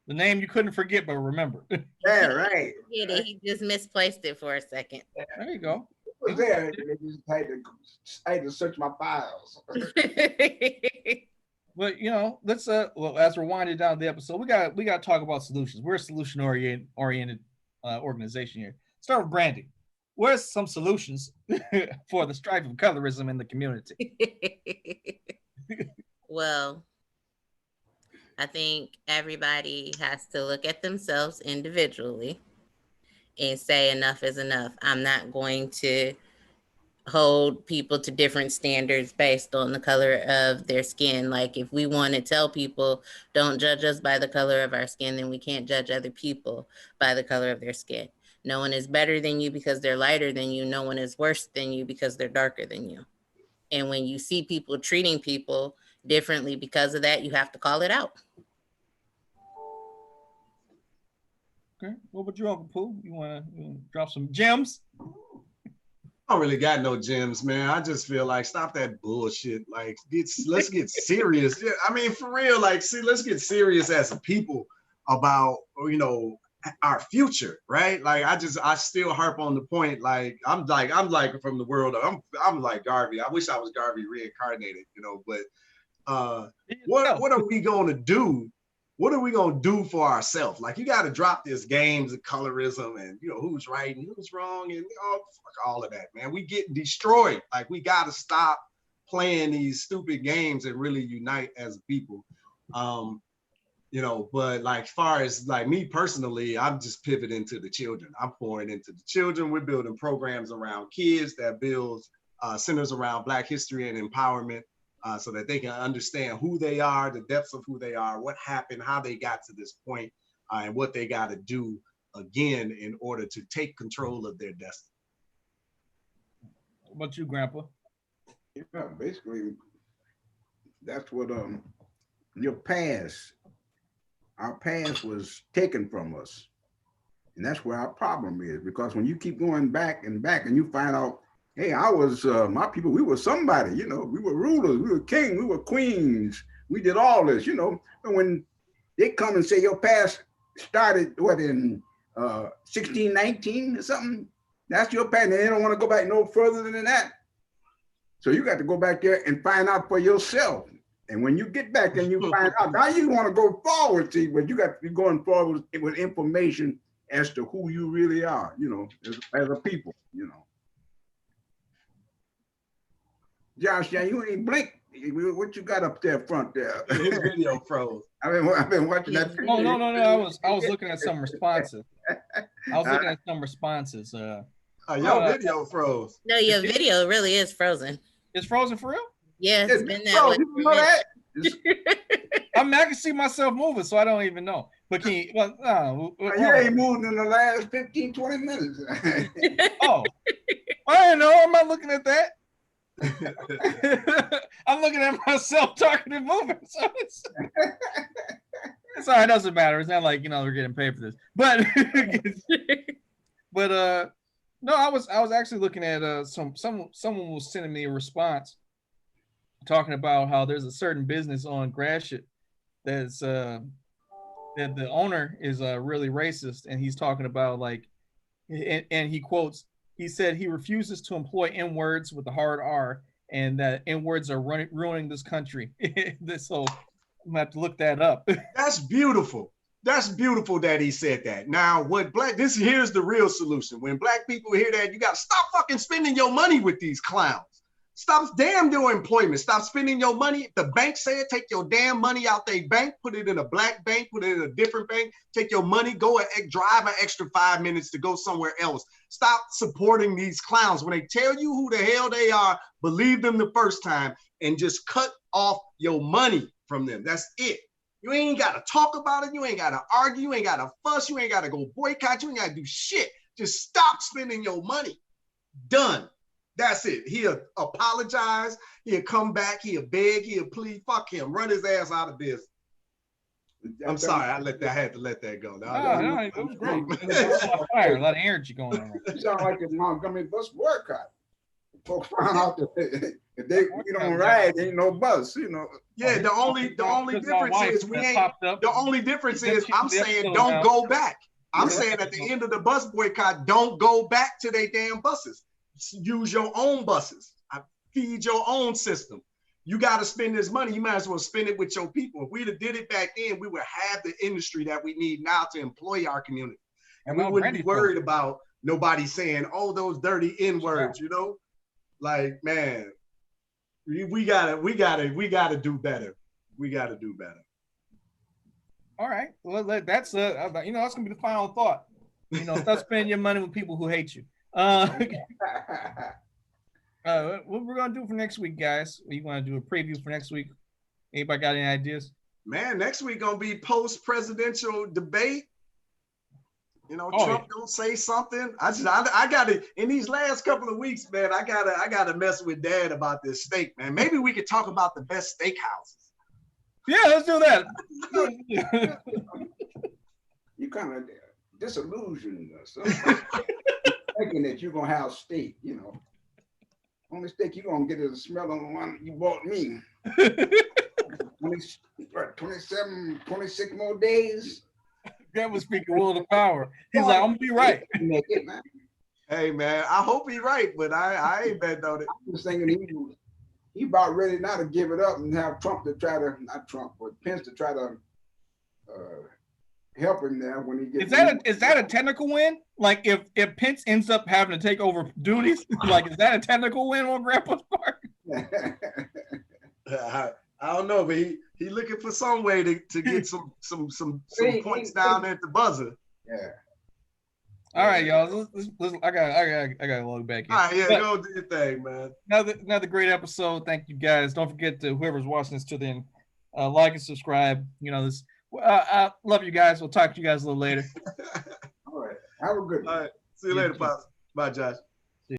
The name you couldn't forget, but remember. Yeah, right. He just misplaced it for a second. There you go. It was there. I had to search my files. But let's as we're winding down the episode, we got to talk about solutions. We're a solution oriented organization here. Start with Brandy. Where's some solutions for the strife of colorism in the community? Well, I think everybody has to look at themselves individually and say enough is enough. I'm not going to hold people to different standards based on the color of their skin. Like, if we want to tell people don't judge us by the color of our skin, then we can't judge other people by the color of their skin. No one is better than you because they're lighter than you. No one is worse than you because they're darker than you. And when you see people treating people differently because of that, you have to call it out. Okay. What about you, Uncle Pooh? You want to drop some gems? I don't really got no gems, man. I just feel like stop that bullshit. Like, let's get serious. Yeah, I mean, for real. Like, see, let's get serious as a people about, you know, our future, right? Like, I still harp on the point. Like, I'm like from the world. I'm like Garvey. I wish I was Garvey reincarnated, you know. But what are we gonna do? What are we gonna do for ourselves? Like, you got to drop this games of colorism and, you know, who's right and who's wrong and fuck all of that, man. We get destroyed. Like, we got to stop playing these stupid games and really unite as people. You know, but like, far as like me personally, I'm just pivoting to the children. I'm pouring into the children. We're building programs around kids that builds centers around Black history and empowerment. So that they can understand who they are, the depths of who they are, what happened, how they got to this point, and what they got to do again in order to take control of their destiny. What about you, Grandpa? Yeah, basically, that's what your past, our past was taken from us. And that's where our problem is, because when you keep going back and back and you find out, hey, I was, my people, we were somebody, you know, we were rulers, we were kings, we were queens, we did all this, you know. And when they come and say your past started, what, in 1619 or something, that's your past, and they don't want to go back no further than that. So you got to go back there and find out for yourself. And when you get back and you find out, now you want to go forward, see, but you got to be going forward with information as to who you really are, you know, as a people, you know. Josh, yeah, you ain't blink. What you got up there front there? His video froze. I've been watching that. Oh no. I was looking at some responses. Your video froze. No, your video really is frozen. It's frozen for real? Yeah, it's been that way. You know that? I mean, I can see myself moving, so I don't even know. But can you, you ain't moved in the last 15, 20 minutes. Oh, I don't know. I'm not looking at that. I'm looking at myself talking and moving. So it's all right, it doesn't matter. It's not like, you know, we're getting paid for this. But no, I was actually looking at someone was sending me a response talking about how there's a certain business on Gratiot that's that the owner is really racist, and he's talking about like, and he quotes, he said he refuses to employ N-words with the hard R, and that N-words are ruining this country. So I'm gonna have to look that up. That's beautiful. That's beautiful that he said that. Now, here's the real solution. When Black people hear that, you got to stop fucking spending your money with these clowns. Stop damn your employment. Stop spending your money. If the bank said take your damn money out their bank, put it in a Black bank, put it in a different bank, take your money, go and drive an extra 5 minutes to go somewhere else. Stop supporting these clowns. When they tell you who the hell they are, believe them the first time and just cut off your money from them. That's it. You ain't got to talk about it. You ain't got to argue. You ain't got to fuss. You ain't got to go boycott. You ain't got to do shit. Just stop spending your money. Done. That's it. He'll apologize. He'll come back. He'll beg. He'll plead. Fuck him. Run his ass out of business. I'm sorry. I had to let that go. No, it was great. There's a lot of fire, a lot of energy going on. It sounds like a Montgomery bus boycott. Folks found out that if they don't ride, ain't no bus, you know. Yeah, the only difference is the only difference is I'm saying don't go back. I'm saying at the end of the bus boycott, don't go back to their damn buses. Use your own buses. Feed your own system. You got to spend this money. You might as well spend it with your people. If we'd have did it back then, we would have the industry that we need now to employ our community. And we wouldn't be worried about nobody saying, oh, those dirty N-words, you know? Like, man, we gotta do better. We gotta do better. All right. Well, that's that's gonna be the final thought. You know, stop spending your money with people who hate you. What we're gonna do for next week, guys? We want to do a preview for next week. Anybody got any ideas? Man, next week gonna be post-presidential debate. You know, Trump don't say something. I gotta, in these last couple of weeks, man, I gotta mess with Dad about this steak, man. Maybe we could talk about the best steakhouses. Yeah, let's do that. You kind of disillusioned us. Thinking that you're gonna have steak, you know. Only steak you're gonna get is the smell of the one you bought me. 27, 26 more days. Grandpa speaking will to power. He's like, I'm gonna be right. Make it, man. Hey, man, I hope he's right, but I ain't betting on it. I'm just thinking he about ready now to give it up and have Trump to try to, not Trump, but Pence to try to help him there when he gets. Is that a technical win? Like if Pence ends up having to take over duties, like is that a technical win on Grandpa's part? I don't know, but he looking for some way to get some points down at the buzzer. Yeah. All right, y'all. Let's, I got to log back in. All right, yeah, But go do your thing, man. Another great episode. Thank you guys. Don't forget to whoever's watching this to the end, like and subscribe. You know this. I love you guys. We'll talk to you guys a little later. All right. Have a good one. All right. See you later, Pops. Bye, Josh.